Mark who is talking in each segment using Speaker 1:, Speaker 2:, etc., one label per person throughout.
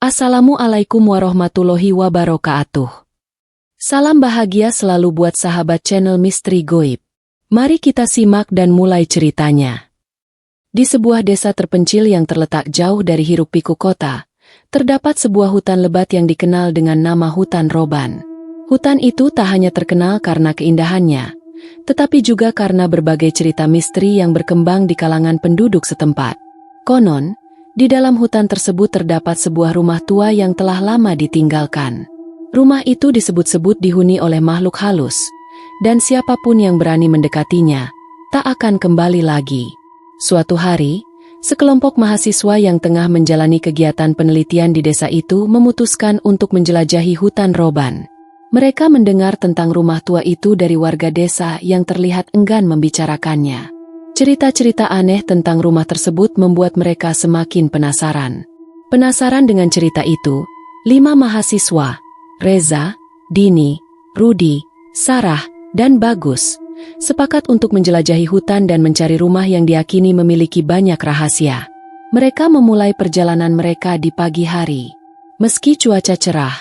Speaker 1: Assalamualaikum warahmatullahi wabarakatuh. Salam bahagia selalu buat sahabat channel Misteri Goib. Mari kita simak dan mulai ceritanya. Di sebuah desa terpencil yang terletak jauh dari hiruk-pikuk kota, terdapat sebuah hutan lebat yang dikenal dengan nama Hutan Roban. Hutan itu tak hanya terkenal karena keindahannya, tetapi juga karena berbagai cerita misteri yang berkembang di kalangan penduduk setempat. Konon, di dalam hutan tersebut terdapat sebuah rumah tua yang telah lama ditinggalkan. Rumah itu disebut-sebut dihuni oleh makhluk halus, dan siapapun yang berani mendekatinya, tak akan kembali lagi. Suatu hari, sekelompok mahasiswa yang tengah menjalani kegiatan penelitian di desa itu memutuskan untuk menjelajahi hutan Roban. Mereka mendengar tentang rumah tua itu dari warga desa yang terlihat enggan membicarakannya. Cerita-cerita aneh tentang rumah tersebut membuat mereka semakin penasaran. Penasaran dengan cerita itu, 5 mahasiswa, Reza, Dini, Rudi, Sarah, dan Bagus, sepakat untuk menjelajahi hutan dan mencari rumah yang diyakini memiliki banyak rahasia. Mereka memulai perjalanan mereka di pagi hari. Meski cuaca cerah,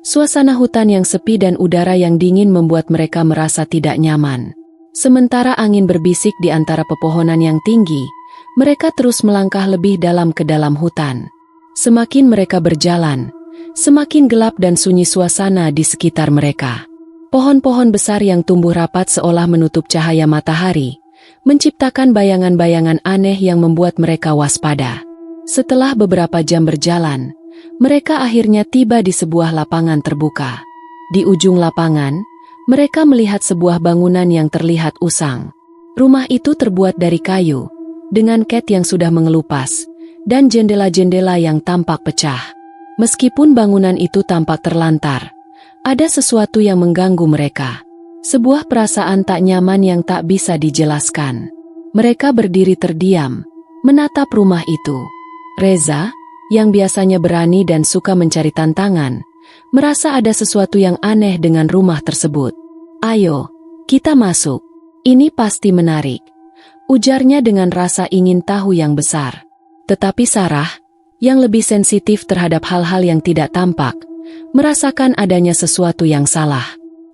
Speaker 1: suasana hutan yang sepi dan udara yang dingin membuat mereka merasa tidak nyaman. Sementara angin berbisik di antara pepohonan yang tinggi, mereka terus melangkah lebih dalam ke dalam hutan. Semakin mereka berjalan, semakin gelap dan sunyi suasana di sekitar mereka. Pohon-pohon besar yang tumbuh rapat seolah menutup cahaya matahari, menciptakan bayangan-bayangan aneh yang membuat mereka waspada. Setelah beberapa jam berjalan, mereka akhirnya tiba di sebuah lapangan terbuka. Di ujung lapangan, mereka melihat sebuah bangunan yang terlihat usang. Rumah itu terbuat dari kayu, dengan cat yang sudah mengelupas, dan jendela-jendela yang tampak pecah. Meskipun bangunan itu tampak terlantar, ada sesuatu yang mengganggu mereka. Sebuah perasaan tak nyaman yang tak bisa dijelaskan. Mereka berdiri terdiam, menatap rumah itu. Reza, yang biasanya berani dan suka mencari tantangan, merasa ada sesuatu yang aneh dengan rumah tersebut. "Ayo, kita masuk. Ini pasti menarik," ujarnya dengan rasa ingin tahu yang besar. Tetapi Sarah, yang lebih sensitif terhadap hal-hal yang tidak tampak, merasakan adanya sesuatu yang salah.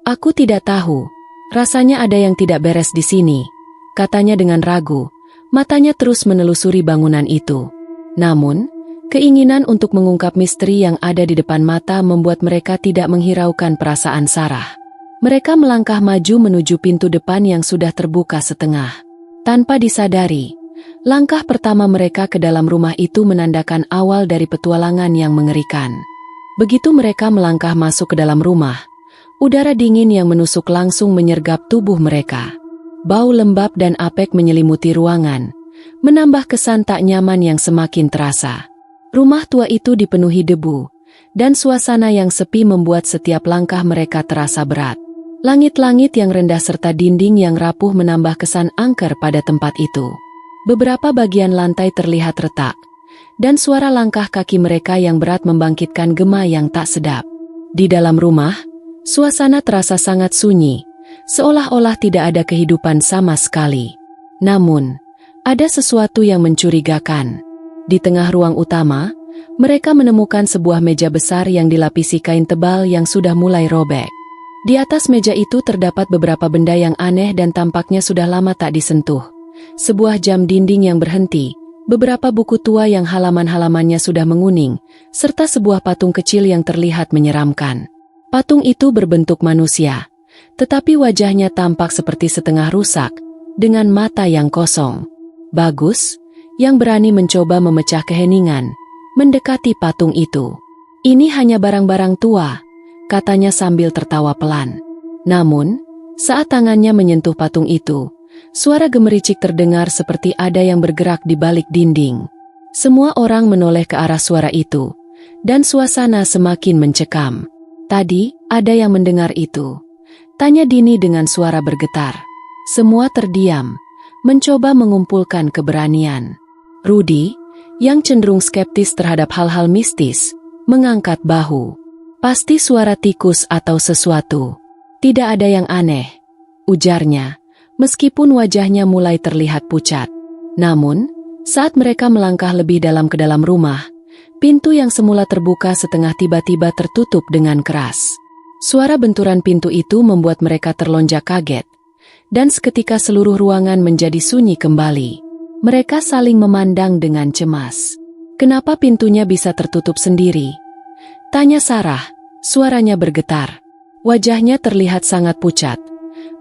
Speaker 1: "Aku tidak tahu, rasanya ada yang tidak beres di sini," katanya dengan ragu. Matanya terus menelusuri bangunan itu. Namun, keinginan untuk mengungkap misteri yang ada di depan mata membuat mereka tidak menghiraukan perasaan Sarah. Mereka melangkah maju menuju pintu depan yang sudah terbuka setengah. Tanpa disadari, langkah pertama mereka ke dalam rumah itu menandakan awal dari petualangan yang mengerikan. Begitu mereka melangkah masuk ke dalam rumah, udara dingin yang menusuk langsung menyergap tubuh mereka. Bau lembab dan apek menyelimuti ruangan, menambah kesan tak nyaman yang semakin terasa. Rumah tua itu dipenuhi debu, dan suasana yang sepi membuat setiap langkah mereka terasa berat. Langit-langit yang rendah serta dinding yang rapuh menambah kesan angker pada tempat itu. Beberapa bagian lantai terlihat retak, dan suara langkah kaki mereka yang berat membangkitkan gema yang tak sedap. Di dalam rumah, suasana terasa sangat sunyi, seolah-olah tidak ada kehidupan sama sekali. Namun, ada sesuatu yang mencurigakan. Di tengah ruang utama, mereka menemukan sebuah meja besar yang dilapisi kain tebal yang sudah mulai robek. Di atas meja itu terdapat beberapa benda yang aneh dan tampaknya sudah lama tak disentuh. Sebuah jam dinding yang berhenti, beberapa buku tua yang halaman-halamannya sudah menguning, serta sebuah patung kecil yang terlihat menyeramkan. Patung itu berbentuk manusia, tetapi wajahnya tampak seperti setengah rusak, dengan mata yang kosong. Bagus, yang berani mencoba memecah keheningan, mendekati patung itu. "Ini hanya barang-barang tua," katanya sambil tertawa pelan. Namun, saat tangannya menyentuh patung itu, suara gemericik terdengar seperti ada yang bergerak di balik dinding. Semua orang menoleh ke arah suara itu, dan suasana semakin mencekam. "Tadi, ada yang mendengar itu?" tanya Dini dengan suara bergetar. Semua terdiam, mencoba mengumpulkan keberanian. Rudi, yang cenderung skeptis terhadap hal-hal mistis, mengangkat bahu. "Pasti suara tikus atau sesuatu. Tidak ada yang aneh," ujarnya, meskipun wajahnya mulai terlihat pucat. Namun, saat mereka melangkah lebih dalam ke dalam rumah, Pintu yang semula terbuka setengah tiba-tiba tertutup dengan keras. Suara benturan pintu itu membuat mereka terlonjak kaget, dan seketika seluruh ruangan menjadi sunyi kembali. Mereka saling memandang dengan cemas. "Kenapa pintunya bisa tertutup sendiri?" tanya Sarah. Suaranya bergetar. Wajahnya terlihat sangat pucat.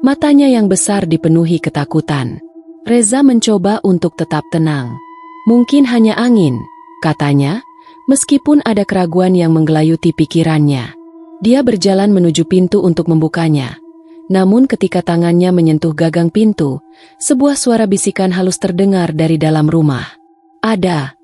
Speaker 1: Matanya yang besar dipenuhi ketakutan. Reza mencoba untuk tetap tenang. "Mungkin hanya angin," katanya, meskipun ada keraguan yang menggelayuti pikirannya. Dia berjalan menuju pintu untuk membukanya. Namun ketika tangannya menyentuh gagang pintu, sebuah suara bisikan halus terdengar dari dalam rumah. Ada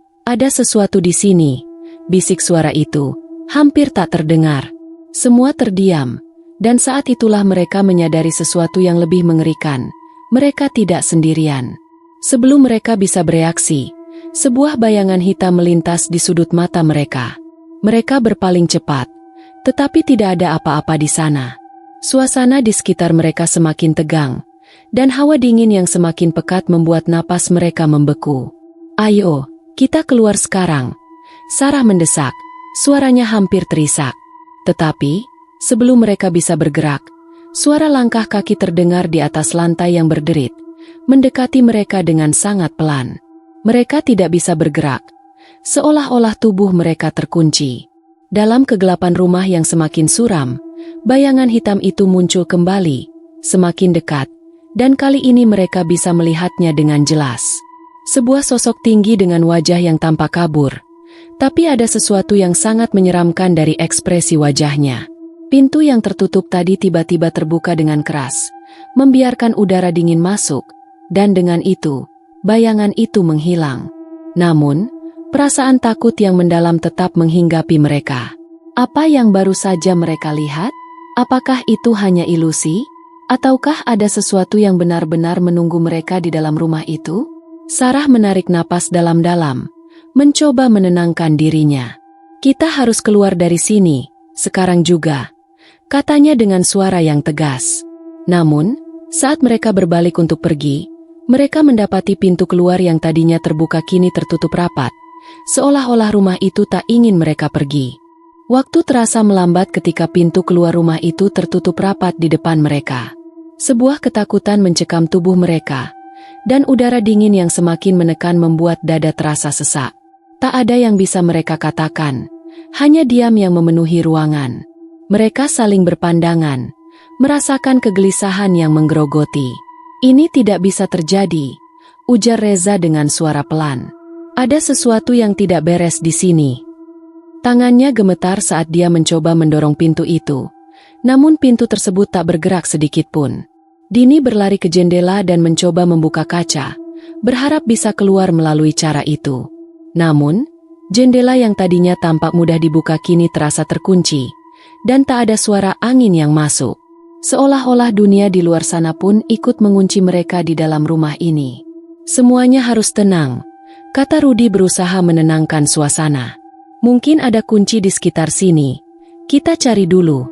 Speaker 1: sesuatu di sini," bisik suara itu, hampir tak terdengar. Semua terdiam, dan saat itulah mereka menyadari sesuatu yang lebih mengerikan. Mereka tidak sendirian. Sebelum mereka bisa bereaksi, sebuah bayangan hitam melintas di sudut mata mereka. Mereka berpaling cepat, tetapi tidak ada apa-apa di sana. Suasana di sekitar mereka semakin tegang, dan hawa dingin yang semakin pekat membuat napas mereka membeku. "Ayo, kita keluar sekarang," Sarah mendesak. Suaranya hampir terisak. Tetapi, sebelum mereka bisa bergerak, suara langkah kaki terdengar di atas lantai yang berderit, mendekati mereka dengan sangat pelan. Mereka tidak bisa bergerak, seolah-olah tubuh mereka terkunci. Dalam kegelapan rumah yang semakin suram, bayangan hitam itu muncul kembali, semakin dekat, dan kali ini mereka bisa melihatnya dengan jelas. Sebuah sosok tinggi dengan wajah yang tampak kabur, tapi ada sesuatu yang sangat menyeramkan dari ekspresi wajahnya. Pintu yang tertutup tadi tiba-tiba terbuka dengan keras, membiarkan udara dingin masuk, dan dengan itu, bayangan itu menghilang. Namun, perasaan takut yang mendalam tetap menghinggapi mereka. Apa yang baru saja mereka lihat? Apakah itu hanya ilusi? Ataukah ada sesuatu yang benar-benar menunggu mereka di dalam rumah itu? Sarah menarik napas dalam-dalam, mencoba menenangkan dirinya. "Kita harus keluar dari sini, sekarang juga," katanya dengan suara yang tegas. Namun, saat mereka berbalik untuk pergi, mereka mendapati pintu keluar yang tadinya terbuka kini tertutup rapat, seolah-olah rumah itu tak ingin mereka pergi. Waktu terasa melambat ketika pintu keluar rumah itu tertutup rapat di depan mereka. Sebuah ketakutan mencekam tubuh mereka, dan udara dingin yang semakin menekan membuat dada terasa sesak. Tak ada yang bisa mereka katakan, hanya diam yang memenuhi ruangan. Mereka saling berpandangan, merasakan kegelisahan yang menggerogoti. "Ini tidak bisa terjadi," ujar Reza dengan suara pelan. "Ada sesuatu yang tidak beres di sini." Tangannya gemetar saat dia mencoba mendorong pintu itu, namun pintu tersebut tak bergerak sedikit pun. Dini berlari ke jendela dan mencoba membuka kaca, berharap bisa keluar melalui cara itu. Namun, jendela yang tadinya tampak mudah dibuka kini terasa terkunci, dan tak ada suara angin yang masuk. Seolah-olah dunia di luar sana pun ikut mengunci mereka di dalam rumah ini. "Semuanya harus tenang," kata Rudi berusaha menenangkan suasana. "Mungkin ada kunci di sekitar sini. Kita cari dulu."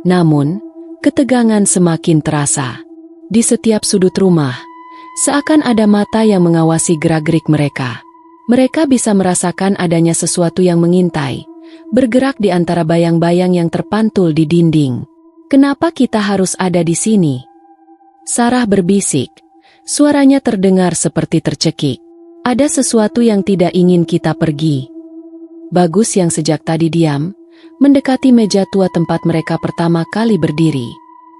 Speaker 1: Namun, ketegangan semakin terasa. Di setiap sudut rumah, seakan ada mata yang mengawasi gerak-gerik mereka. Mereka bisa merasakan adanya sesuatu yang mengintai, bergerak di antara bayang-bayang yang terpantul di dinding. "Kenapa kita harus ada di sini?" Sarah berbisik. Suaranya terdengar seperti tercekik. "Ada sesuatu yang tidak ingin kita pergi." Bagus yang sejak tadi diam, mendekati meja tua tempat mereka pertama kali berdiri.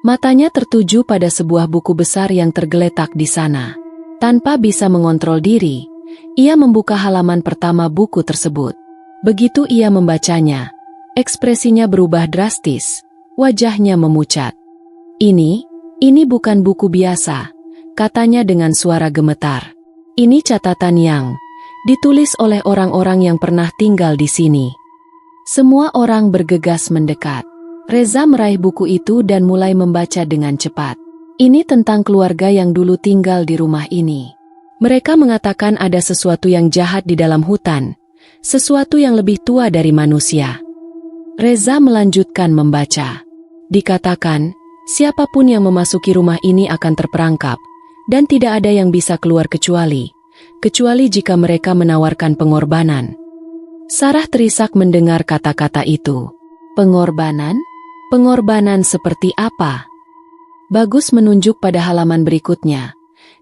Speaker 1: Matanya tertuju pada sebuah buku besar yang tergeletak di sana. Tanpa bisa mengontrol diri, ia membuka halaman pertama buku tersebut. Begitu ia membacanya, ekspresinya berubah drastis, wajahnya memucat. Ini bukan buku biasa," katanya dengan suara gemetar. "Ini catatan yang ditulis oleh orang-orang yang pernah tinggal di sini." Semua orang bergegas mendekat. Reza meraih buku itu dan mulai membaca dengan cepat. Ini tentang keluarga yang dulu tinggal di rumah ini. Mereka mengatakan ada sesuatu yang jahat di dalam hutan, sesuatu yang lebih tua dari manusia. Reza melanjutkan membaca. Dikatakan, siapapun yang memasuki rumah ini akan terperangkap, dan tidak ada yang bisa keluar kecuali jika mereka menawarkan pengorbanan. Sarah terisak mendengar kata-kata itu. Pengorbanan? Pengorbanan seperti apa? Bagus menunjuk pada halaman berikutnya,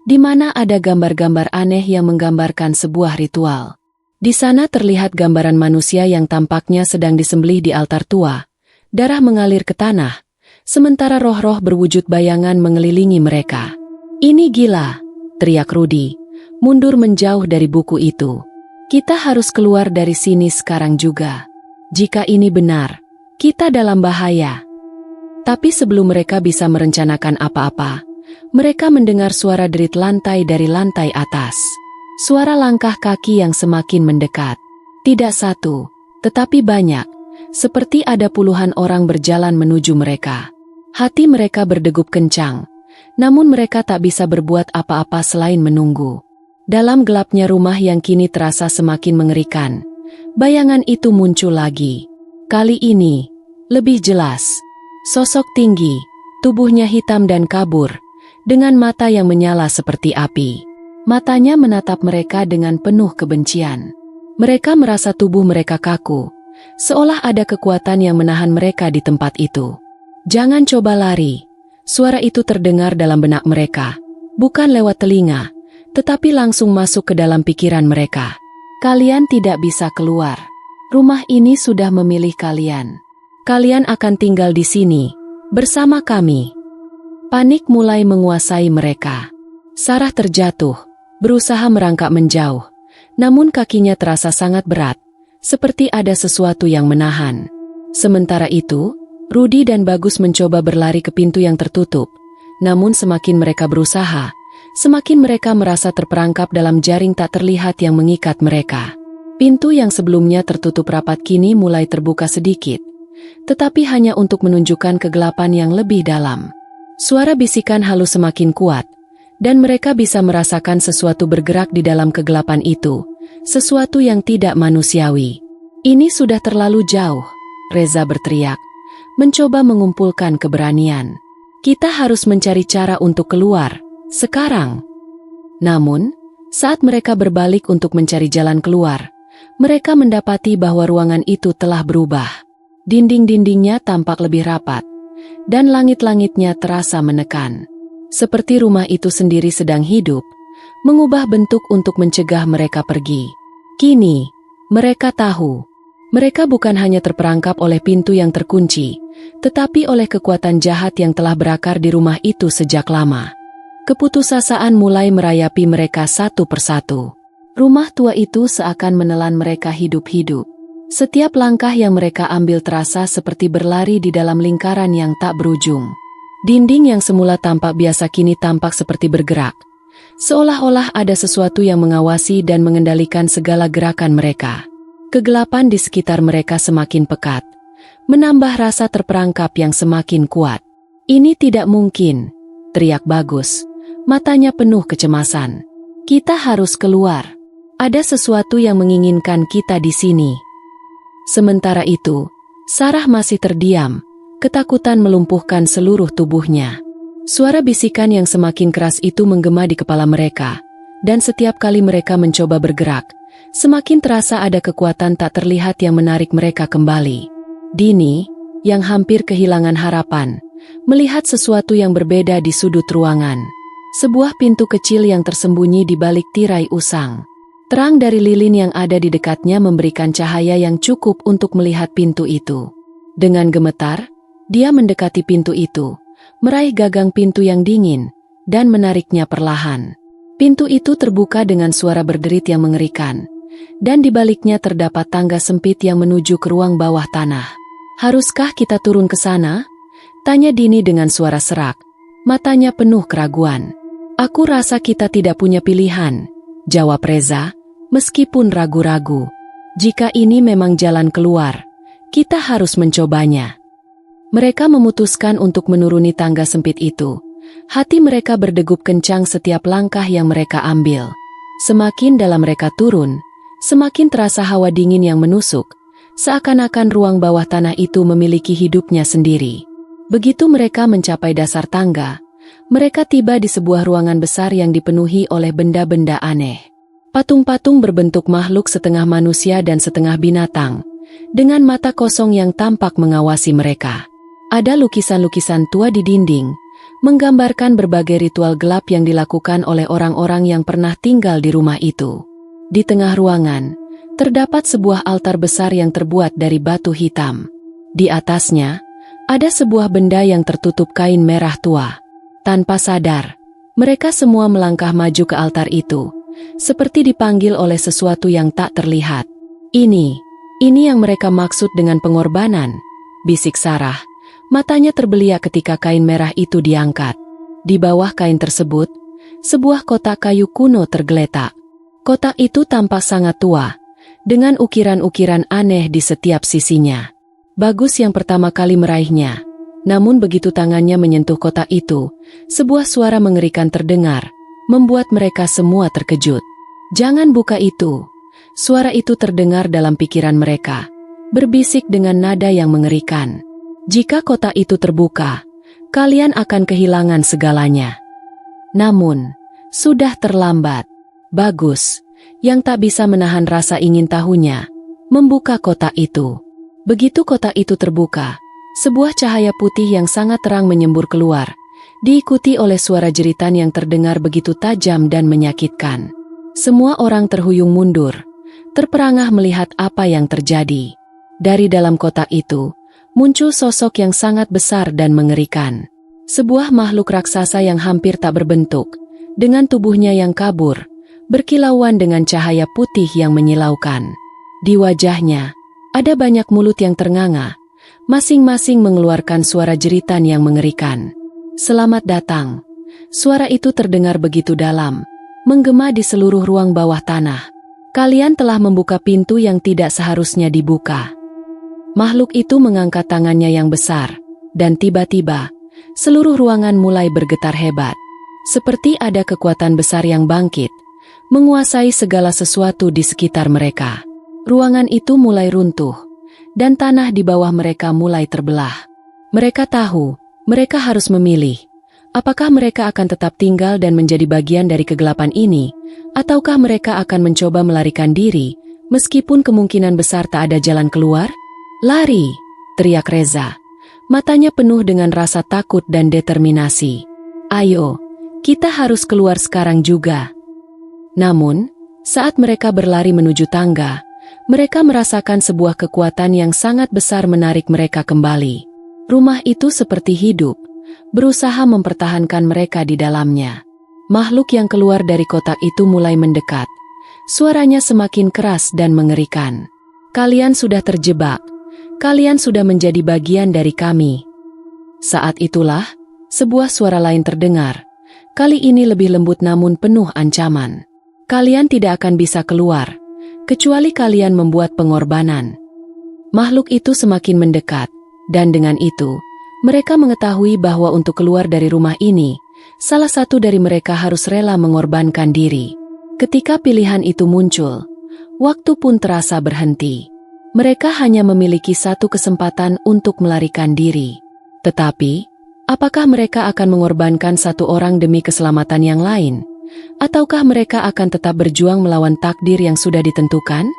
Speaker 1: di mana ada gambar-gambar aneh yang menggambarkan sebuah ritual. Di sana terlihat gambaran manusia yang tampaknya sedang disembelih di altar tua. Darah mengalir ke tanah, sementara roh-roh berwujud bayangan mengelilingi mereka. Ini gila, teriak Rudy, mundur menjauh dari buku itu. Kita harus keluar dari sini sekarang juga. Jika ini benar, kita dalam bahaya. Tapi sebelum mereka bisa merencanakan apa-apa, mereka mendengar suara derit lantai dari lantai atas. Suara langkah kaki yang semakin mendekat. Tidak satu, tetapi banyak, seperti ada puluhan orang berjalan menuju mereka. Hati mereka berdegup kencang, namun mereka tak bisa berbuat apa-apa selain menunggu. Dalam gelapnya rumah yang kini terasa semakin mengerikan, bayangan itu muncul lagi. Kali ini, lebih jelas. Sosok tinggi, tubuhnya hitam dan kabur, dengan mata yang menyala seperti api. Matanya menatap mereka dengan penuh kebencian. Mereka merasa tubuh mereka kaku, seolah ada kekuatan yang menahan mereka di tempat itu. Jangan coba lari. Suara itu terdengar dalam benak mereka, bukan lewat telinga, tetapi langsung masuk ke dalam pikiran mereka. Kalian tidak bisa keluar. Rumah ini sudah memilih kalian. Kalian akan tinggal di sini, bersama kami. Panik mulai menguasai mereka. Sarah terjatuh, berusaha merangkak menjauh, namun kakinya terasa sangat berat, seperti ada sesuatu yang menahan. Sementara itu, Rudy dan Bagus mencoba berlari ke pintu yang tertutup, namun semakin mereka berusaha, semakin mereka merasa terperangkap dalam jaring tak terlihat yang mengikat mereka. Pintu yang sebelumnya tertutup rapat kini mulai terbuka sedikit, tetapi hanya untuk menunjukkan kegelapan yang lebih dalam. Suara bisikan halus semakin kuat, dan mereka bisa merasakan sesuatu bergerak di dalam kegelapan itu, sesuatu yang tidak manusiawi. Ini sudah terlalu jauh, Reza berteriak, mencoba mengumpulkan keberanian. Kita harus mencari cara untuk keluar, sekarang. Namun, saat mereka berbalik untuk mencari jalan keluar, mereka mendapati bahwa ruangan itu telah berubah. Dinding-dindingnya tampak lebih rapat, dan langit-langitnya terasa menekan. Seperti rumah itu sendiri sedang hidup, mengubah bentuk untuk mencegah mereka pergi. Kini, mereka tahu, mereka bukan hanya terperangkap oleh pintu yang terkunci, tetapi oleh kekuatan jahat yang telah berakar di rumah itu sejak lama. Keputusasaan mulai merayapi mereka satu persatu. Rumah tua itu seakan menelan mereka hidup-hidup. Setiap langkah yang mereka ambil terasa seperti berlari di dalam lingkaran yang tak berujung. Dinding yang semula tampak biasa kini tampak seperti bergerak, seolah-olah ada sesuatu yang mengawasi dan mengendalikan segala gerakan mereka. Kegelapan di sekitar mereka semakin pekat, menambah rasa terperangkap yang semakin kuat. Ini tidak mungkin, teriak Bagus, matanya penuh kecemasan. Kita harus keluar. Ada sesuatu yang menginginkan kita di sini. Sementara itu, Sarah masih terdiam, ketakutan melumpuhkan seluruh tubuhnya. Suara bisikan yang semakin keras itu menggema di kepala mereka, dan setiap kali mereka mencoba bergerak, semakin terasa ada kekuatan tak terlihat yang menarik mereka kembali. Dini, yang hampir kehilangan harapan, melihat sesuatu yang berbeda di sudut ruangan. Sebuah pintu kecil yang tersembunyi di balik tirai usang. Terang dari lilin yang ada di dekatnya memberikan cahaya yang cukup untuk melihat pintu itu. Dengan gemetar, dia mendekati pintu itu, meraih gagang pintu yang dingin, dan menariknya perlahan. Pintu itu terbuka dengan suara berderit yang mengerikan, dan di baliknya terdapat tangga sempit yang menuju ke ruang bawah tanah. Haruskah kita turun ke sana? Tanya Dini dengan suara serak, matanya penuh keraguan. Aku rasa kita tidak punya pilihan, jawab Reza, meskipun ragu-ragu. Jika ini memang jalan keluar, kita harus mencobanya. Mereka memutuskan untuk menuruni tangga sempit itu. Hati mereka berdegup kencang setiap langkah yang mereka ambil. Semakin dalam mereka turun, semakin terasa hawa dingin yang menusuk, seakan-akan ruang bawah tanah itu memiliki hidupnya sendiri. Begitu mereka mencapai dasar tangga, mereka tiba di sebuah ruangan besar yang dipenuhi oleh benda-benda aneh. Patung-patung berbentuk makhluk setengah manusia dan setengah binatang, dengan mata kosong yang tampak mengawasi mereka. Ada lukisan-lukisan tua di dinding, menggambarkan berbagai ritual gelap yang dilakukan oleh orang-orang yang pernah tinggal di rumah itu. Di tengah ruangan, terdapat sebuah altar besar yang terbuat dari batu hitam. Di atasnya, ada sebuah benda yang tertutup kain merah tua. Tanpa sadar, mereka semua melangkah maju ke altar itu, seperti dipanggil oleh sesuatu yang tak terlihat. Ini yang mereka maksud dengan pengorbanan, bisik Sarah. Matanya terbeliak ketika kain merah itu diangkat. Di bawah kain tersebut, sebuah kotak kayu kuno tergeletak. Kotak itu tampak sangat tua, dengan ukiran-ukiran aneh di setiap sisinya. Bagus yang pertama kali meraihnya. Namun begitu tangannya menyentuh kotak itu, sebuah suara mengerikan terdengar, membuat mereka semua terkejut. "Jangan buka itu." Suara itu terdengar dalam pikiran mereka, berbisik dengan nada yang mengerikan. "Jika kotak itu terbuka, kalian akan kehilangan segalanya." Namun, sudah terlambat. Bagus, yang tak bisa menahan rasa ingin tahunya, membuka kotak itu. Begitu kotak itu terbuka, sebuah cahaya putih yang sangat terang menyembur keluar, diikuti oleh suara jeritan yang terdengar begitu tajam dan menyakitkan. Semua orang terhuyung mundur, terperangah melihat apa yang terjadi. Dari dalam kotak itu, muncul sosok yang sangat besar dan mengerikan. Sebuah makhluk raksasa yang hampir tak berbentuk, dengan tubuhnya yang kabur, berkilauan dengan cahaya putih yang menyilaukan. Di wajahnya, ada banyak mulut yang ternganga, masing-masing mengeluarkan suara jeritan yang mengerikan. "Selamat datang." Suara itu terdengar begitu dalam, menggema di seluruh ruang bawah tanah. "Kalian telah membuka pintu yang tidak seharusnya dibuka." Makhluk itu mengangkat tangannya yang besar, dan tiba-tiba, seluruh ruangan mulai bergetar hebat. Seperti ada kekuatan besar yang bangkit, menguasai segala sesuatu di sekitar mereka. Ruangan itu mulai runtuh, dan tanah di bawah mereka mulai terbelah. Mereka tahu, mereka harus memilih, apakah mereka akan tetap tinggal dan menjadi bagian dari kegelapan ini, ataukah mereka akan mencoba melarikan diri, meskipun kemungkinan besar tak ada jalan keluar? "Lari!" teriak Reza. Matanya penuh dengan rasa takut dan determinasi. "Ayo, kita harus keluar sekarang juga." Namun, saat mereka berlari menuju tangga, mereka merasakan sebuah kekuatan yang sangat besar menarik mereka kembali. Rumah itu seperti hidup, berusaha mempertahankan mereka di dalamnya. Makhluk yang keluar dari kotak itu mulai mendekat. Suaranya semakin keras dan mengerikan. "Kalian sudah terjebak. Kalian sudah menjadi bagian dari kami." Saat itulah, sebuah suara lain terdengar. Kali ini lebih lembut namun penuh ancaman. "Kalian tidak akan bisa keluar, kecuali kalian membuat pengorbanan." Makhluk itu semakin mendekat, dan dengan itu, mereka mengetahui bahwa untuk keluar dari rumah ini, salah satu dari mereka harus rela mengorbankan diri. Ketika pilihan itu muncul, waktu pun terasa berhenti. Mereka hanya memiliki satu kesempatan untuk melarikan diri. Tetapi, apakah mereka akan mengorbankan satu orang demi keselamatan yang lain? Ataukah mereka akan tetap berjuang melawan takdir yang sudah ditentukan?